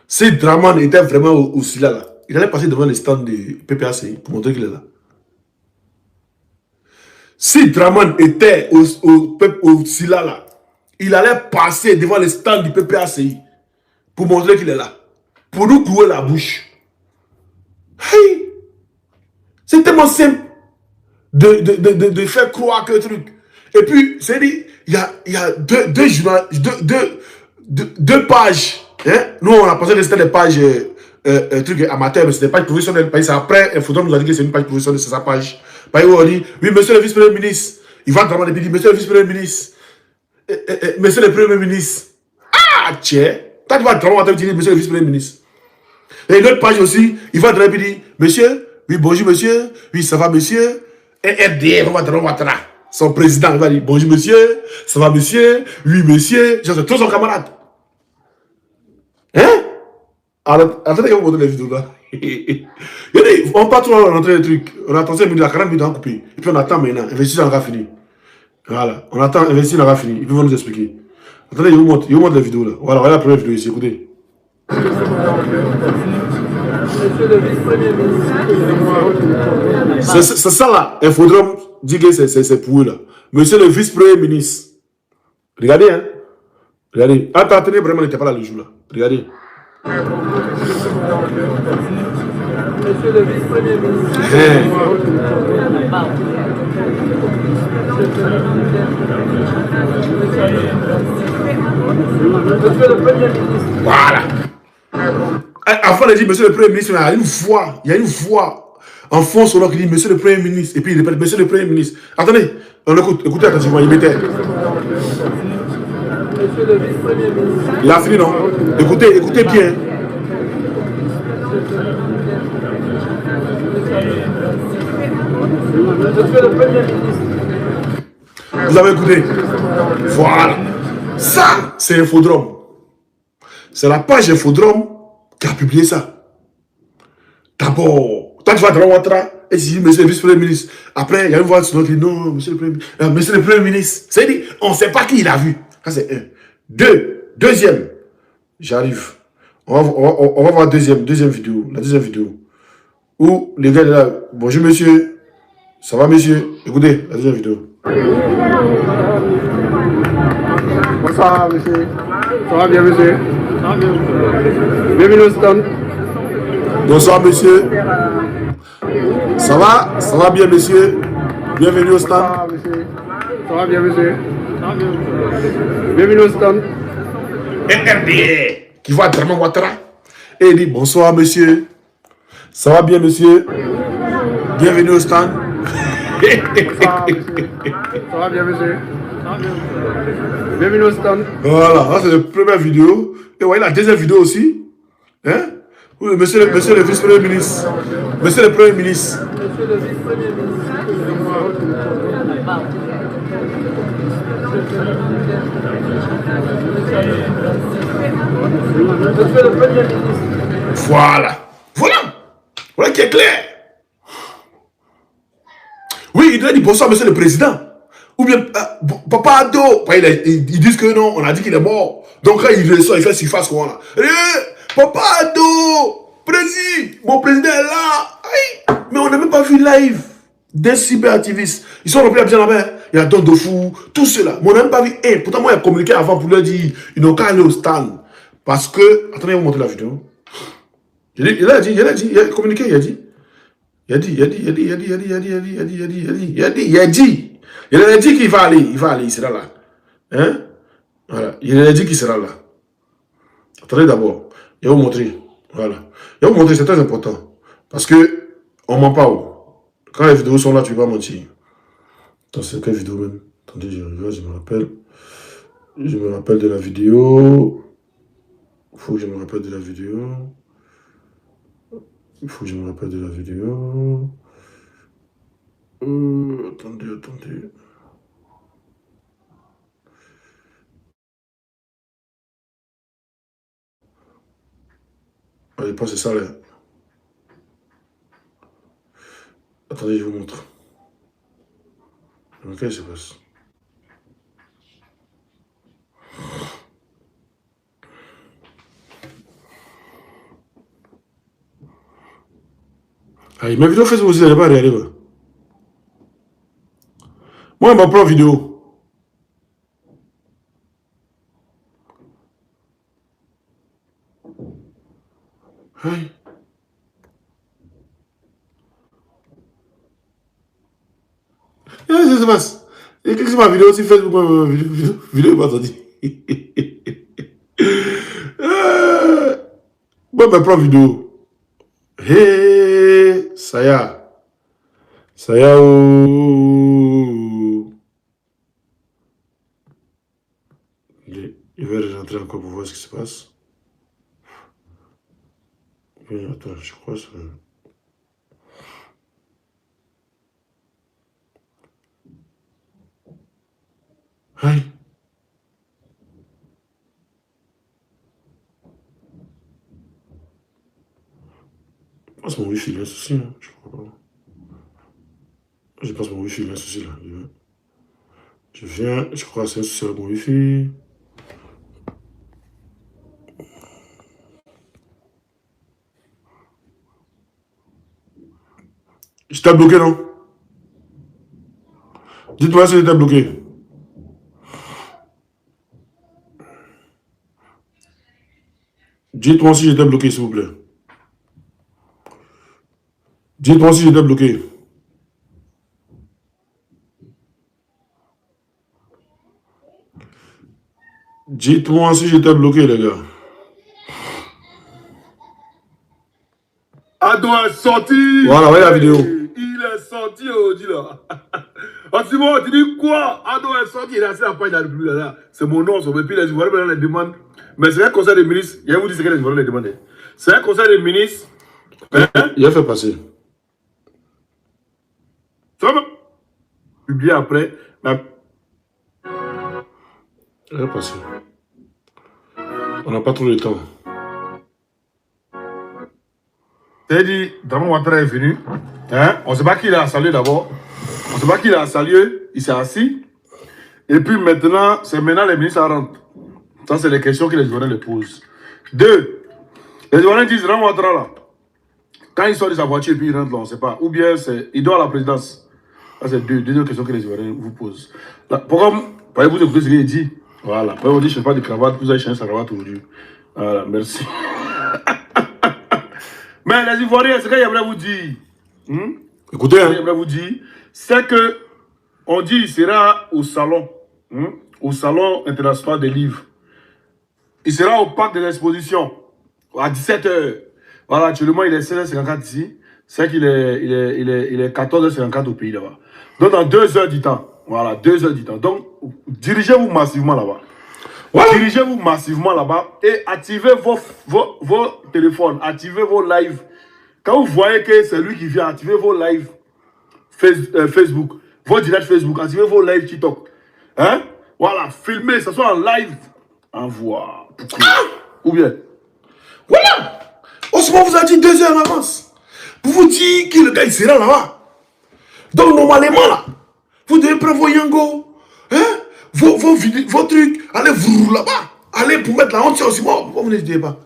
Speaker 2: Si Draman était vraiment aussi là, il allait passer devant le stand de PPACI pour montrer qu'il est là. Si Draman était aussi là, il allait passer devant le stand du PPACI pour montrer qu'il est là. Pour nous clouer la bouche. Hey! C'est tellement simple de faire croire que truc. Et puis, c'est dit, il y a deux pages. Hein? Nous, on a pensé que c'était des pages trucs amateurs, mais ce n'est pas professionnel. Après, il faudra nous dire que c'est une page professionnelle, c'est sa page. Par exemple, on dit, oui, monsieur le vice-premier ministre. Il va demander, il dit, monsieur le vice-premier ministre. Monsieur le premier ministre. Ah, tiens. Toi, tu vas demander, tu dis, monsieur le vice-premier ministre. Et une autre page aussi, il va demander, il dit, Monsieur, oui, bonjour, monsieur. Oui, ça va, monsieur. Et RDR, Ouattara. Son président, il va dire, bonjour, monsieur. Ça va, monsieur. Oui, monsieur. Genre, c'est tous son camarade. Hein? Alors, attendez, on va montrer les vidéos là. On part trop rentrer les trucs. On attend 5 minutes, 40 minutes, on coupe. Et puis on attend maintenant. Investisseur aura fini. Voilà. On attend, investisseur aura fini. Ils peuvent nous expliquer. Attendez, je vous montre les vidéos là. Voilà, voilà la première vidéo ici, écoutez. C'est ça là. Infodrome dit que c'est pour eux là. Monsieur le vice-premier ministre. Regardez, hein. Regardez. Attendez, vraiment, il n'était pas là le jour là. Regardez.
Speaker 7: Monsieur le vice-premier ministre. Monsieur le premier ministre.
Speaker 2: Voilà. Avant, il dit monsieur le premier ministre, il y a une voix en fond sonore qui dit monsieur le premier ministre. Et puis il répète monsieur le premier ministre. Attendez, on écoute, écoutez attentivement, il mettait.
Speaker 7: Monsieur le vice-premier ministre.
Speaker 2: Il a fini, non? Écoutez, écoutez bien.
Speaker 7: Monsieur le premier ministre.
Speaker 2: Vous avez écouté? Voilà. Ça, c'est Infodrome. C'est la page Infodrome qui a publié ça. D'abord, toi tu vas dans Ouattara et tu dis monsieur le vice-premier ministre. Après, il y a une voix qui dit non, monsieur le premier ministre. C'est-à-dire, on ne sait pas qui il a vu. Ça, c'est un. Deuxième, j'arrive. On va voir la deuxième vidéo. La deuxième vidéo. Où les gars là, bonjour monsieur. Ça va monsieur? Écoutez, la deuxième vidéo.
Speaker 7: Bonsoir, monsieur. Ça va bien, monsieur? Ça va bien. Bienvenue au stand.
Speaker 2: Bonsoir, monsieur. Ça va bien, monsieur? Bienvenue au stand.
Speaker 7: Bonsoir, monsieur. Ça va bien, monsieur? Ça va bien. Bienvenue au stand.
Speaker 2: RDR qui voit Draman Ouattara et il dit bonsoir, monsieur. Ça va bien, monsieur? Bienvenue au stand.
Speaker 7: Bonsoir, monsieur. Ça va bien, monsieur? Ça va bien. Bienvenue au stand.
Speaker 2: Voilà, c'est la première vidéo. Et voyez la deuxième vidéo aussi. Hein? Oui, monsieur le vice-premier ministre. Monsieur le premier ministre.
Speaker 7: Monsieur le vice-premier ministre. Monsieur le premier ministre.
Speaker 2: Voilà qui est clair. Oui, il doit dire bonsoir, monsieur le président. Ou bien, Papa Ado. Ils disent que non, on a dit qu'il est mort. Donc quand il ressort, il fait surface comment là. Papa Ado, président, mon président est là. Aïe. Mais on n'a même pas vu live des cyberactivistes. Ils sont remplis à bien là-bas. Il y a Don Dofou, tout cela. Mais on n'a même pas vu un. Pourtant, moi, il a communiqué avant pour leur dire ils n'ont qu'à aller au stand. Parce que. Attendez, je vais vous montrer la vidéo. Il a communiqué, il a dit qu'il va aller, il sera là. Hein? Voilà, il a dit qu'il sera là. Attendez d'abord, je vais vous montrer. Voilà. Je vais vous montrer, c'est très important. Parce que, on ment pas. Quand les vidéos sont là, tu ne peux pas mentir. Attends, c'est quelle vidéo même? Attendez, je me rappelle. Je me rappelle de la vidéo. Il faut que je me rappelle de la vidéo. Attendez. Allez, pas c'est ça là. Attendez, je vous montre. Ok, c'est passe. Allez, ma vidéo Facebook aussi, elle n'est pas réelle. Moi, ma propre vidéo. Hey. Qu'est-ce qui se passe? Et qu'est-ce que ma vidéo aussi Facebook, ma vidéo pas sortie. Moi, ma propre vidéo. Hey, ça y est. Oh. Il va rentrer encore pour voir ce qui se passe. Oui, attends, je crois que Aïe. Je pense que mon wifi, il y a un souci, hein. Je crois pas. Je pense que mon wifi, il y a un souci, là. Je viens, je crois que c'est un souci avec mon wifi. J'étais bloqué, non? Dites-moi si j'étais bloqué. Dites-moi si j'étais bloqué, s'il vous plaît. Dites-moi si j'étais bloqué. Dites-moi si j'étais bloqué, les gars.
Speaker 8: Ado est sorti.
Speaker 2: Voilà, voyez la vidéo.
Speaker 8: Il est sorti, on dit là. Ah, Simon, tu dis quoi? Ado est sorti, il est assis à la page de la République là. C'est mon nom, son puis les Ivoiriens maintenant les demandent. Mais c'est un conseil des ministres. Je vais vous dire ce que les Ivoiriens les demandent. C'est un conseil des ministres. Hein?
Speaker 2: Il a fait passer.
Speaker 8: Ça va publier après. Mais...
Speaker 2: Il a passé. On n'a pas trop de temps.
Speaker 8: C'est dit, Draman Ouattara est venu. Hein? On ne sait pas qui l'a salué d'abord. On ne sait pas qui l'a salué. Il s'est assis. Et puis maintenant, c'est maintenant les ministres rentrent. Ça, c'est les questions que les Ivoiriens les posent. 2. Les Ivoiriens disent, Draman Ouattara là. Quand il sort de sa voiture et puis il rentre là, on ne sait pas. Ou bien il doit à la présidence. Ça, c'est deuxième question que les Ivoiriens vous posent. Là, pourquoi vous écoutez ce qu'il dit? Voilà. Après, on dit, je ne fais pas de cravate. Vous avez changé sa cravate aujourd'hui. Voilà, merci. Mais les Ivoiriens, ce que j'aimerais vous dire,
Speaker 2: Écoutez,
Speaker 8: ce que j'aimerais vous dire, c'est que on dit il sera au salon international des livres. Il sera au parc de l'exposition à 17h. Voilà, actuellement il est 16h54 ici. C'est qu'il est 14h54 au pays là-bas. Donc dans 2 heures du temps. Voilà, 2 heures du temps. Donc dirigez-vous massivement là-bas. Voilà. Dirigez-vous massivement là-bas et activez vos téléphones, activez vos lives. Quand vous voyez que c'est lui qui vient, activez vos lives Facebook, vos directs Facebook, activez vos lives TikTok. Hein? Voilà, filmez, ça soit en live. Envoie. Ou bien.
Speaker 2: voilà. Osman vous a dit 2 heures en avance. Pour vous dire que le gars il sera là-bas. Donc normalement là, vous devez prendre vos yango, hein? Vos trucs, allez vous là-bas. Allez pour mettre la honte sur Osman. Pourquoi vous n'étiez pas?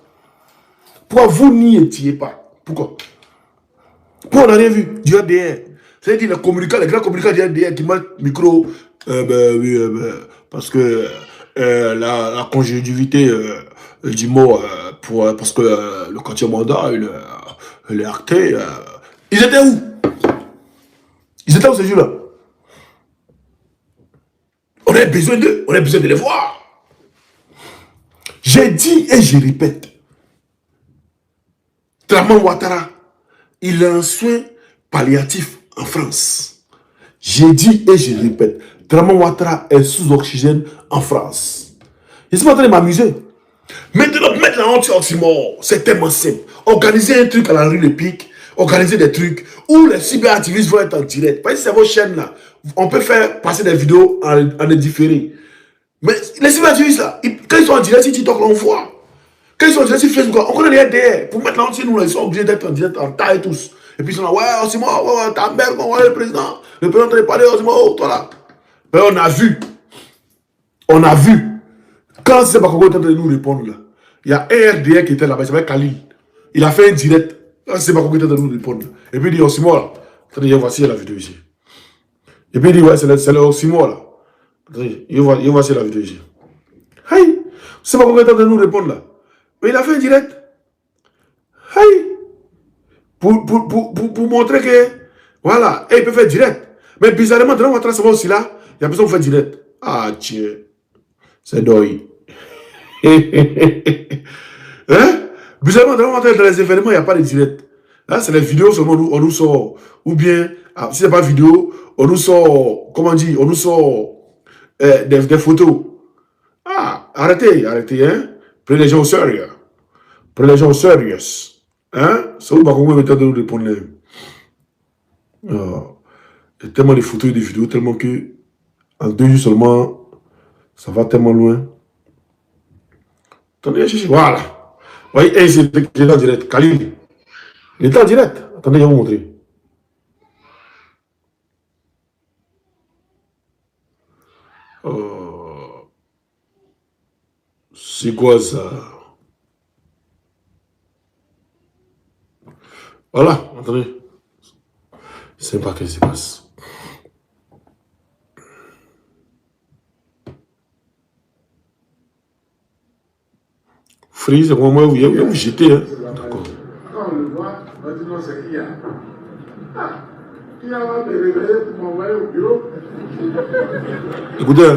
Speaker 2: Pourquoi vous n'y étiez pas? Pourquoi? Pourquoi on n'a rien vu du RDR? C'est-à-dire les grands communicants du RDR qui mettent le micro, parce que la conjonctivité du mot, parce que le quartier mandat, il est acté. Ils étaient où? Ils étaient où ces jours-là? On a besoin d'eux, on a besoin de les voir. J'ai dit et je répète, Draman Ouattara, il a un soin palliatif en France. J'ai dit et je répète, Draman Ouattara est sous oxygène en France. Je suis pas en train de m'amuser. Maintenant, mettre la honte sur Oxymore, c'est tellement simple. Organiser un truc à la rue Le Pic, organiser des trucs où les cyberactivistes vont être en direct. Parce que c'est vos chaînes là, on peut faire passer des vidéos en différé. Mais les cyberactivistes là, quand ils sont en direct, si TikTok, on voit. Quand ils sont en direct sur Facebook, on connaît les RDR. Pour mettre la honte sur nous, là, ils sont obligés d'être en direct en taille tous. Et puis ils sont là, ouais, Oxymore, ouais, ta mère, ouais, le président est en train de parler, Oxymore, toi là. Mais on a vu. On a vu. Quand c'est pas qu'on est en train de nous répondre là, il y a un RDR qui était là-bas, il s'appelle Khalil. Il a fait un direct. Quand c'est pas qu'on est en train de nous répondre là. Et puis il dit, Oxymore là. Attendez, voici la vidéo ici. Et puis il dit, ouais, c'est le Oxymore là. Attendez, voici la vidéo ici. Hey, c'est pas qu'on est en train de nous répondre là. Mais il a fait un direct. Hey, pour montrer que, voilà, et il peut faire direct. Mais bizarrement, dans notre travail aussi là, il y a besoin de faire direct. Ah, tiens, c'est deuil. Hein? Bizarrement, dans les événements, il n'y a pas de direct. Là, c'est les vidéos seulement, on nous sort. Ou bien, si ce n'est pas vidéo, on nous sort, comment dire, on nous sort des photos. Ah, arrêtez, hein? Prenez les gens au sérieux. Prenez les gens au sérieux. Hein? C'est où qu'on va mettre de nous répondre. Oh. Il y a tellement de photos et de vidéos, tellement que en 2 jours seulement, Ça va tellement loin. Attendez, voilà. Vous voyez, c'est en direct. Khalil. Il est en direct. Attendez, je vais vous montrer. C'est quoi ça? Voilà, attendez. C'est pas qu'est-ce qui se passe. Free, c'est comment moi, vous jetez. Hein. D'accord.
Speaker 3: Quand on le voit, on va dire non, c'est qui y a. Ah, qui a me réveiller pour m'envoyer au bureau.
Speaker 2: Écoutez.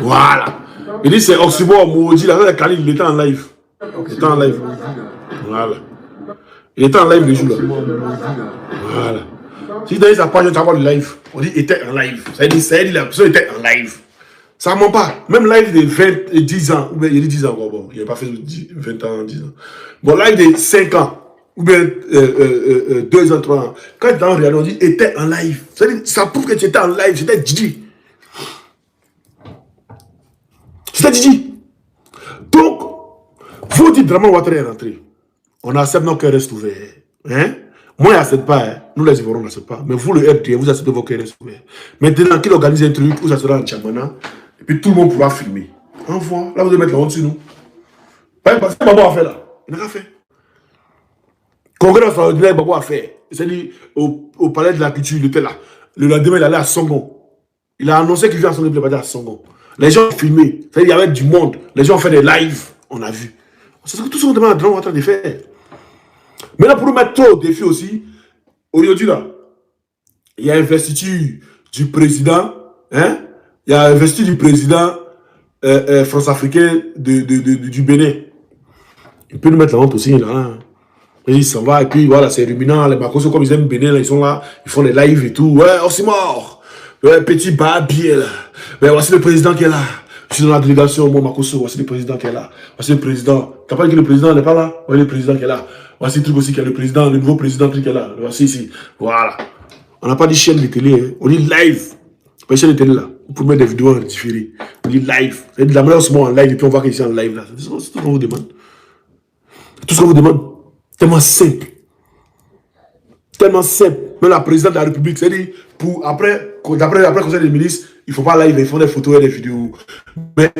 Speaker 2: Voilà. Il dit c'est Oxymore maudit. Là, Khalil, il était en live. Il était en live. Voilà. Il était en live le jour là. Voilà. Si dans sa page, tu vas voir le live. On dit il était en live. Ça dit la personne était en live. Ça ne ment pas. Même live de 20 et 10 ans. Ou bien il dit 10 ans. Bon, il n'a pas fait 20 ans, 10 ans. Bon, live de 5 ans. Ou bien 2 ans, 3 ans. Quand dans le réel, on dit était en live. Ça prouve que tu étais en live. C'était Didi. C'était Didi. Donc, vous dites vraiment Ouattara est rentré. On accepte nos cœurs restent ouverts. Hein? Moi, je n'accepte pas. Hein? Nous, les Ivoiriens, on n'accepte pas. Mais vous, le RT, vous acceptez vos cœurs restent ouverts. Maintenant, qu'il organise un truc où ça sera en Tchamana, et puis tout le monde pourra filmer. Envoie. Là, vous devez mettre la honte sur nous. Parce que Babo a fait là. Il n'a rien fait. Congrès extraordinaire, Babo a fait. C'est-à-dire, au palais de la culture, il était là. Le lendemain, il allait à Songon. Il a annoncé qu'il vient à Songon, il allait à Songon. Les gens ont filmé. C'est-à-dire, il y avait du monde. Les gens ont fait des lives. On a vu. C'est ce que tout ce qu'on demande à en train de faire. Mais là, pour nous mettre trop au défi aussi, aujourd'hui, là, il y a investiture du président, hein? Il y a investiture du président France-africain du Bénin. Il peut nous mettre la honte aussi, là. Hein? Il s'en va, et puis voilà, c'est ruminant. Les Makoso, comme ils aiment Bénin, là, ils sont là, ils font des lives et tout. Ouais, on s'est mort. Ouais, petit babier, là. Mais voici le président qui est là. Je suis dans la délégation, moi, Makoso, voici le président qui est là. Voici le président. T'as pas dit que le président n'est pas là? Voici le président qui est là. Voici le truc aussi qu'il y a le président, le nouveau président qui est là. Voici ici. Voilà. On n'a pas dit chaîne de télé, hein. On dit live. Pas chaîne de télé là. Vous pouvez mettre des vidéos différées. On dit live. C'est de la manière en live et puis on voit qu'il est en live là. C'est tout ce qu'on vous demande. Tout ce qu'on vous demande. Tellement simple. Tellement simple. Même la présidente de la République, c'est-à-dire, après le conseil des ministres, il ne faut pas live, ils font des photos et des vidéos. Mais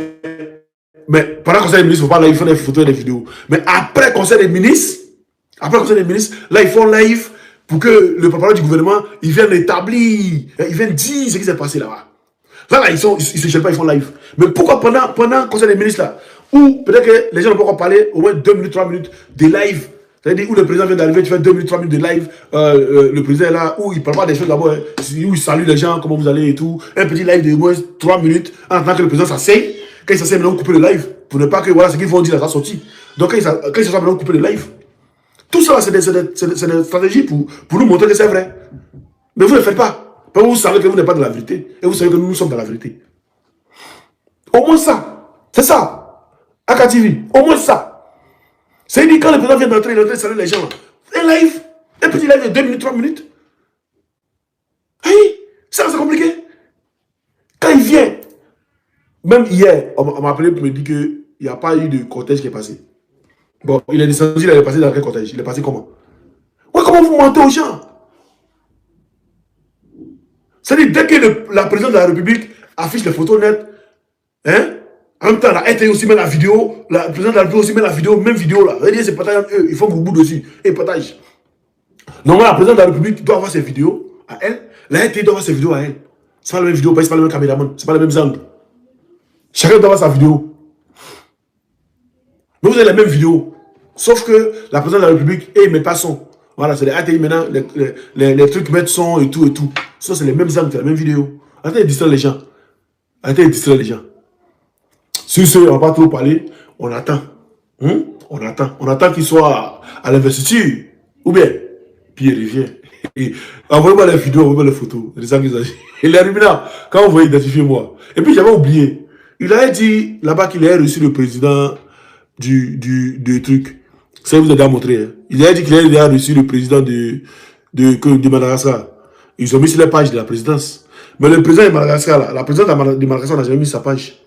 Speaker 2: pendant le conseil des ministres, il ne faut pas live, ils font des photos et des vidéos. Mais après le conseil des ministres, là, ils font live pour que le porte-parole du gouvernement, ils viennent établir, ils viennent dire ce qui s'est passé là-bas. Là, ils se gênent pas, ils font live. Mais pourquoi pendant le conseil des ministres là, où peut-être que les gens n'ont pas encore parlé, au moins 2 minutes, 3 minutes de live. C'est-à-dire où le président vient d'arriver, tu fais 2 minutes, 3 minutes de live, le président est là, où il parle pas des choses d'abord, où il salue les gens, comment vous allez et tout. Un petit live de moins 3 minutes, en attendant que le président s'asseye. Quand il s'asseye, maintenant, couper le live, pour ne pas que voilà ce qu'ils vont dire là, ça sorti. Donc quand il s'asseye, maintenant, couper le live. Tout ça, c'est des stratégies pour nous montrer que c'est vrai. Mais vous ne le faites pas. Parce que vous savez que vous n'êtes pas dans la vérité. Et vous savez que nous sommes dans la vérité. Au moins ça. C'est ça. AKTV. Au moins ça. C'est dit quand le président vient d'entrer, il est en train de saluer les gens. Un live. Un petit live de 2 minutes, 3 minutes. Hey, ça c'est compliqué. Quand il vient, même hier, on m'a appelé pour me dire qu'il n'y a pas eu de cortège qui est passé. Bon, il est descendu, il est passé dans quel cortège? Il est passé comment? Ouais, comment vous mentez aux gens? C'est-à-dire, dès que la présidente de la République affiche les photos nettes, hein? En même temps, la RT aussi met la vidéo, la présidente de la République aussi met la vidéo, même vidéo là. C'est-à-dire, c'est partagé entre eux, ils font beaucoup dessus, et ils partagent. Normalement, la présidente de la République doit avoir ses vidéos à elle, la RT doit avoir ses vidéos à elle. C'est pas la même vidéo, c'est pas le même caméraman, c'est pas les mêmes angles. Chacun doit avoir sa vidéo. Mais vous avez les mêmes vidéos. Sauf que la présidente de la République, elle ne met pas son. Voilà, c'est les ATI maintenant, les trucs mettent son et tout et tout. Ça, c'est les mêmes angles, c'est la même vidéo. Arrêtez de distraire les gens. Arrêtez de distraire les gens. Sur ce, on ne va pas trop parler. On attend. On attend. On attend qu'il soit à l'investiture. Ou bien, puis il revient. Envoyez-moi les vidéos, envoyez-moi les photos. C'est ça qu'ils ont dit. Il est arrivé là. Quand vous voyez, identifiez-moi. Et puis, j'avais oublié. Il a dit là-bas qu'il a reçu le président du truc. Ça vous a déjà montré. Hein. Il a dit qu'il a reçu le président de Madagascar. Ils ont mis sur la page de la présidence. Mais le président de Madagascar, là, la présidente de Madagascar n'a jamais mis sa page.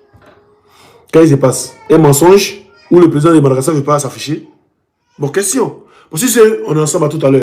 Speaker 2: Qu'est-ce qui se passe? Un mensonge où le président de Madagascar ne veut pas s'afficher? Bon, question. Bon, si on est ensemble à tout à l'heure.